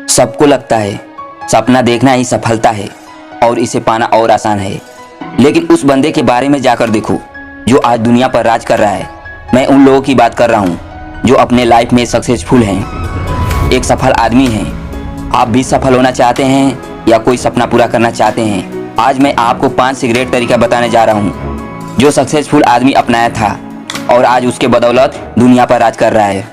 सबको लगता है सपना देखना ही सफलता है और इसे पाना और आसान है, लेकिन उस बंदे के बारे में जाकर देखो जो आज दुनिया पर राज कर रहा है। मैं उन लोगों की बात कर रहा हूँ जो अपने लाइफ में सक्सेसफुल हैं, एक सफल आदमी हैं। आप भी सफल होना चाहते हैं या कोई सपना पूरा करना चाहते हैं? आज मैं आपको 5 सीक्रेट तरीका बताने जा रहा हूँ जो सक्सेसफुल आदमी अपनाया था और आज उसके बदौलत दुनिया पर राज कर रहा है।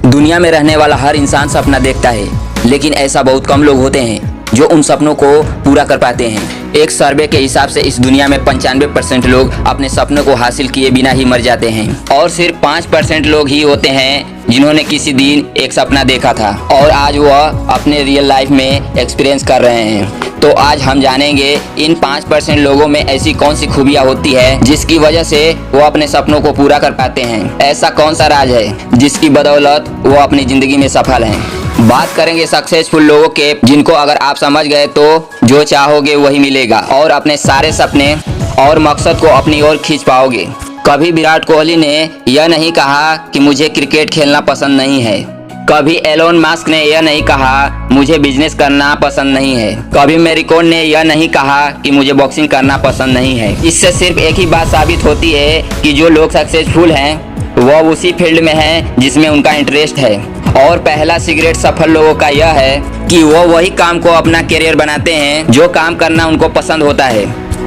दुनिया में रहने वाला हर इंसान सपना देखता है, लेकिन ऐसा बहुत कम लोग होते हैं जो उन सपनों को पूरा कर पाते हैं। एक सर्वे के हिसाब से इस दुनिया में 95% लोग अपने सपनों को हासिल किए बिना ही मर जाते हैं और सिर्फ 5% लोग ही होते हैं जिन्होंने किसी दिन एक सपना देखा था और आज वह अपने रियल लाइफ में एक्सपीरियंस कर रहे हैं। तो आज हम जानेंगे इन 5% लोगों में ऐसी कौन सी खूबियाँ होती है जिसकी वजह से वो अपने सपनों को पूरा कर पाते हैं। ऐसा कौन सा राज है जिसकी बदौलत वो अपनी जिंदगी में सफल हैं। बात करेंगे सक्सेसफुल लोगों के, जिनको अगर आप समझ गए तो जो चाहोगे वही मिलेगा और अपने सारे सपने और मकसद को अपनी ओर खींच पाओगे। कभी विराट कोहली ने यह नहीं कहा कि मुझे क्रिकेट खेलना पसंद नहीं है। कभी एलोन मस्क ने यह नहीं कहा मुझे बिजनेस करना पसंद नहीं है। कभी मैरी कॉम ने यह नहीं कहा कि मुझे बॉक्सिंग करना पसंद नहीं है। इससे सिर्फ एक ही बात साबित होती है कि जो लोग सक्सेसफुल हैं वह उसी फील्ड में हैं जिसमें उनका इंटरेस्ट है। और पहला सीक्रेट सफल लोगों का यह है कि वो वही काम को अपना करियर बनाते हैं जो काम करना उनको पसंद होता है,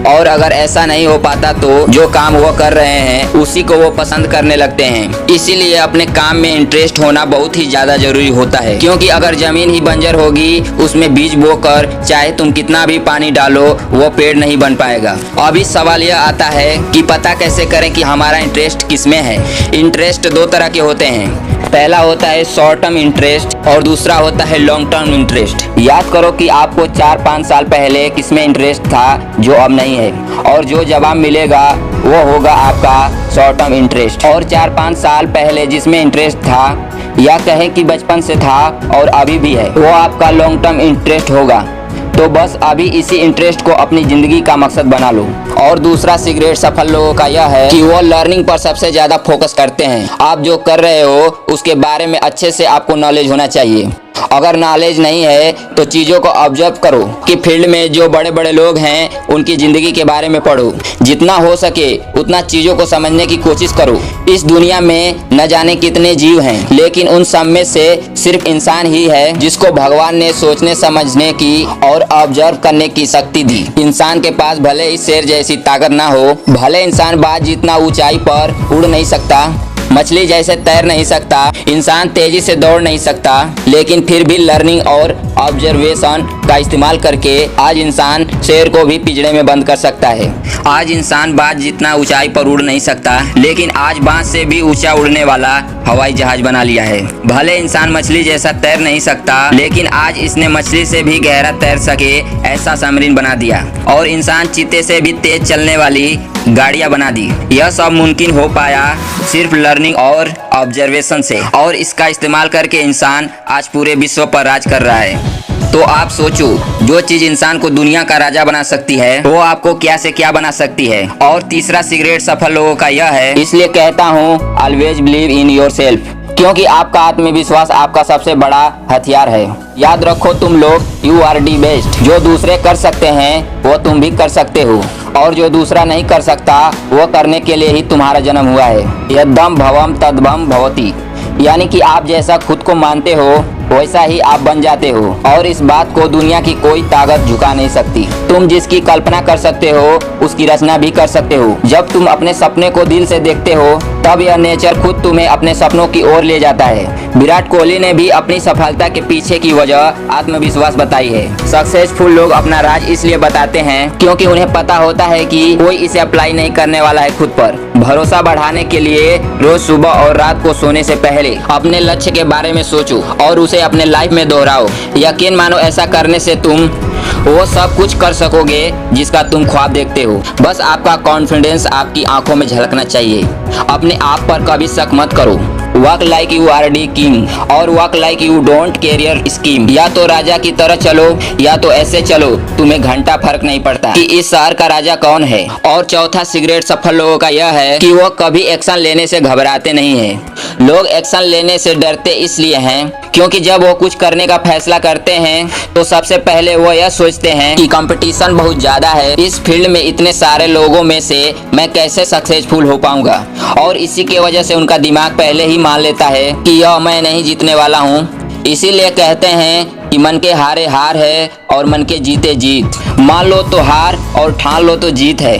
और अगर ऐसा नहीं हो पाता तो जो काम वो कर रहे हैं उसी को वो पसंद करने लगते हैं। इसीलिए अपने काम में इंटरेस्ट होना बहुत ही ज्यादा जरूरी होता है, क्योंकि अगर जमीन ही बंजर होगी उसमें बीज बोकर चाहे तुम कितना भी पानी डालो वो पेड़ नहीं बन पाएगा। अभी सवाल यह आता है कि पता कैसे करें कि हमारा इंटरेस्ट किसमें है। इंटरेस्ट 2 तरह के होते हैं, पहला होता है शॉर्ट टर्म इंटरेस्ट और दूसरा होता है लॉन्ग टर्म इंटरेस्ट। याद करो कि आपको 4-5 साल पहले किसमें इंटरेस्ट था जो अब नहीं है, और जो जवाब मिलेगा वो होगा आपका शॉर्ट टर्म इंटरेस्ट। और 4-5 साल पहले जिसमें इंटरेस्ट था या कहें कि बचपन से था और अभी भी है, वो आपका लॉन्ग टर्म इंटरेस्ट होगा। तो बस अभी इसी इंटरेस्ट को अपनी जिंदगी का मकसद बना लो। और दूसरा सीक्रेट सफल लोगों का यह है कि वो लर्निंग पर सबसे ज्यादा फोकस करते हैं। आप जो कर रहे हो उसके बारे में अच्छे से आपको नॉलेज होना चाहिए। अगर नॉलेज नहीं है तो चीज़ों को ऑब्जर्व करो कि फील्ड में जो बड़े बड़े लोग हैं उनकी ज़िंदगी के बारे में पढ़ो। जितना हो सके उतना चीज़ों को समझने की कोशिश करो। इस दुनिया में न जाने कितने जीव हैं, लेकिन उन सब में से सिर्फ इंसान ही है जिसको भगवान ने सोचने समझने की और ऑब्जर्व करने की शक्ति दी। इंसान के पास भले ही शेर जैसी ताकत ना हो, भले इंसान बाज जितना ऊंचाई पर उड़ नहीं सकता, मछली जैसे तैर नहीं सकता, इंसान तेजी से दौड़ नहीं सकता, लेकिन फिर भी लर्निंग और ऑब्जर्वेशन का इस्तेमाल करके आज इंसान शेर को भी पिंजरे में बंद कर सकता है। आज इंसान बाज जितना ऊंचाई पर उड़ नहीं सकता, लेकिन आज बाज से भी ऊंचा उड़ने वाला हवाई जहाज बना लिया है। भले इंसान मछली जैसा तैर नहीं सकता, लेकिन आज इसने मछली से भी गहरा तैर सके ऐसा सबमरीन बना दिया, और इंसान चीते से भी तेज चलने वाली गाड़ियां बना दी। यह सब मुमकिन हो पाया सिर्फ लर्निंग और ऑब्जर्वेशन से, और इसका इस्तेमाल करके इंसान आज पूरे विश्व पर राज कर रहा है। तो आप सोचो, जो चीज इंसान को दुनिया का राजा बना सकती है वो आपको क्या से क्या बना सकती है। और तीसरा सीक्रेट सफल लोगों का यह है, इसलिए कहता हूँ ऑलवेज बिलीव इन योरसेल्फ, क्योंकि आपका आत्मविश्वास आपका सबसे बड़ा हथियार है। याद रखो तुम लोग यू आर दी बेस्ट। जो दूसरे कर सकते हैं वो तुम भी कर सकते हो, और जो दूसरा नहीं कर सकता वो करने के लिए ही तुम्हारा जन्म हुआ है। यद्दम भवम तद्भम भवति, यानी कि आप जैसा खुद को मानते हो वैसा ही आप बन जाते हो, और इस बात को दुनिया की कोई ताकत झुका नहीं सकती। तुम जिसकी कल्पना कर सकते हो उसकी रचना भी कर सकते हो। जब तुम अपने सपने को दिल से देखते हो तब यह नेचर खुद तुम्हें अपने सपनों की ओर ले जाता है। विराट कोहली ने भी अपनी सफलता के पीछे की वजह आत्मविश्वास बताई है। सक्सेसफुल लोग अपना राज इसलिए बताते हैं क्योंकि उन्हें पता होता है कि कोई इसे अप्लाई नहीं करने वाला है खुद पर। भरोसा बढ़ाने के लिए रोज सुबह और रात को सोने से पहले अपने लक्ष्य के बारे में सोचो और उसे अपने लाइफ में दोहराओ। यकीन मानो ऐसा करने से तुम वो सब कुछ कर सकोगे जिसका तुम ख्वाब देखते हो। बस आपका कॉन्फिडेंस आपकी आंखों में झलकना चाहिए। अपने आप पर कभी शक मत करो। Work like you are the king और work like you don't career scheme. या तो राजा की तरह चलो या तो ऐसे चलो, तुम्हें घंटा फर्क नहीं पड़ता कि इस शहर का राजा कौन है। और चौथा सीक्रेट सफल लोगों का यह है कि वो कभी एक्शन लेने से घबराते नहीं है। लोग एक्शन लेने से डरते इसलिए हैं क्योंकि जब वो कुछ करने का फैसला करते हैं तो सबसे पहले वो यह सोचते हैं कि कंपटीशन बहुत ज्यादा है, इस फील्ड में इतने सारे लोगों में से मैं कैसे सक्सेसफुल हो पाऊंगा। और इसी की वजह से उनका दिमाग पहले ही मान लेता है कि यह मैं नहीं जीतने वाला हूँ। इसीलिए कहते हैं कि मन के हारे हार है और मन के जीते जीत। मान लो तो हार और ठान लो तो जीत है।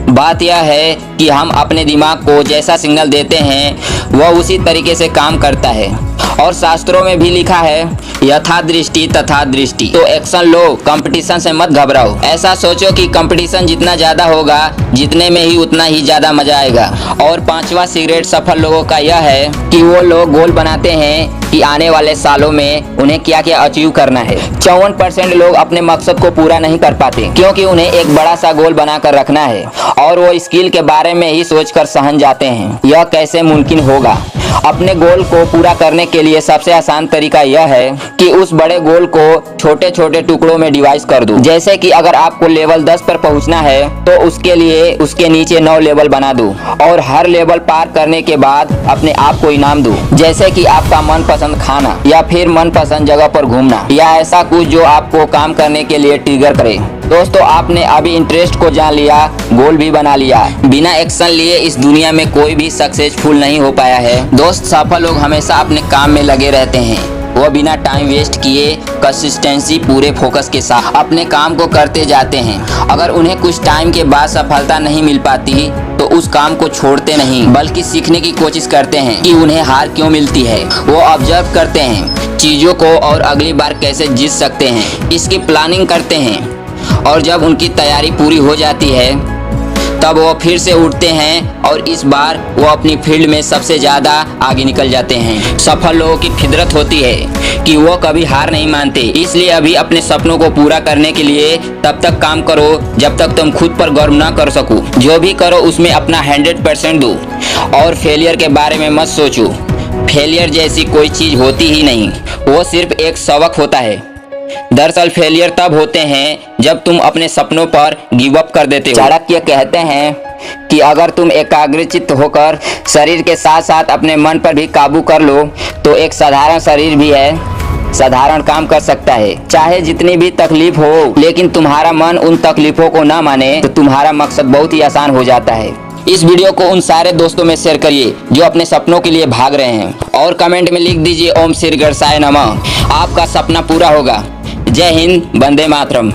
बात यह है कि हम अपने दिमाग को जैसा सिग्नल देते हैं वह उसी तरीके से काम करता है। और शास्त्रों में भी लिखा है यथा दृष्टि तथा दृष्टि। तो एक्शन लो, कंपटीशन से मत घबराओ। ऐसा सोचो कि कंपटीशन जितना ज्यादा होगा जितने में ही उतना ही ज्यादा मजा आएगा। और पांचवा सीक्रेट सफल लोगों का यह है कि वो लोग गोल बनाते हैं कि आने वाले सालों में उन्हें क्या क्या अचीव करना है। 54% लोग अपने मकसद को पूरा नहीं कर पाते क्योंकि उन्हें एक बड़ा सा गोल बनाकर रखना है और वो स्किल के बारे में ही सोचकर सहम जाते हैं। यह कैसे मुमकिन होगा? अपने गोल को पूरा करने के लिए सबसे आसान तरीका यह है कि उस बड़े गोल को छोटे छोटे टुकड़ों में डिवाइड कर दो। जैसे कि अगर आपको लेवल 10 पर पहुंचना है तो उसके लिए उसके नीचे 9 लेवल बना दो और हर लेवल पार करने के बाद अपने आप को इनाम दो। जैसे कि आपका मनपसंद खाना या फिर मनपसंद जगह पर घूमना या ऐसा कुछ जो आपको काम करने के लिए ट्रिगर करे। दोस्तों, आपने अभी इंटरेस्ट को जान लिया, गोल भी बना लिया। बिना एक्शन लिए इस दुनिया में कोई भी सक्सेसफुल नहीं हो पाया है। दोस्त, सफल लोग हमेशा अपने काम में लगे रहते हैं। वो बिना टाइम वेस्ट किए कंसिस्टेंसी पूरे फोकस के साथ अपने काम को करते जाते हैं। अगर उन्हें कुछ टाइम के बाद सफलता नहीं मिल पाती तो उस काम को छोड़ते नहीं बल्कि सीखने की कोशिश करते हैं कि उन्हें हार क्यों मिलती है। वो ऑब्जर्व करते हैं चीजों को और अगली बार कैसे जीत सकते हैं, इसकी प्लानिंग करते हैं। और जब उनकी तैयारी पूरी हो जाती है तब वो फिर से उठते हैं और इस बार वो अपनी फील्ड में सबसे ज्यादा आगे निकल जाते हैं। सफल लोगों की फितरत होती है कि वो कभी हार नहीं मानते। इसलिए अभी अपने सपनों को पूरा करने के लिए तब तक काम करो जब तक तुम खुद पर गर्व ना कर सको। जो भी करो उसमें अपना 100% दो और फेलियर के बारे में मत सोचो। फेलियर जैसी कोई चीज होती ही नहीं, वो सिर्फ एक सबक होता है। दरअसल फेलियर तब होते हैं जब तुम अपने सपनों पर गिव अप कर देते हो। चाणक्य कहते हैं कि अगर तुम एकाग्रचित्त होकर शरीर के साथ साथ अपने मन पर भी काबू कर लो तो एक साधारण शरीर भी है साधारण काम कर सकता है। चाहे जितनी भी तकलीफ हो, लेकिन तुम्हारा मन उन तकलीफों को ना माने तो तुम्हारा मकसद बहुत ही आसान हो जाता है। इस वीडियो को उन सारे दोस्तों में शेयर करिए जो अपने सपनों के लिए भाग रहे हैं और कमेंट में लिख दीजिए ओम श्री गणेशाय नमः। आपका सपना पूरा होगा। जय हिंद, वंदे मातरम।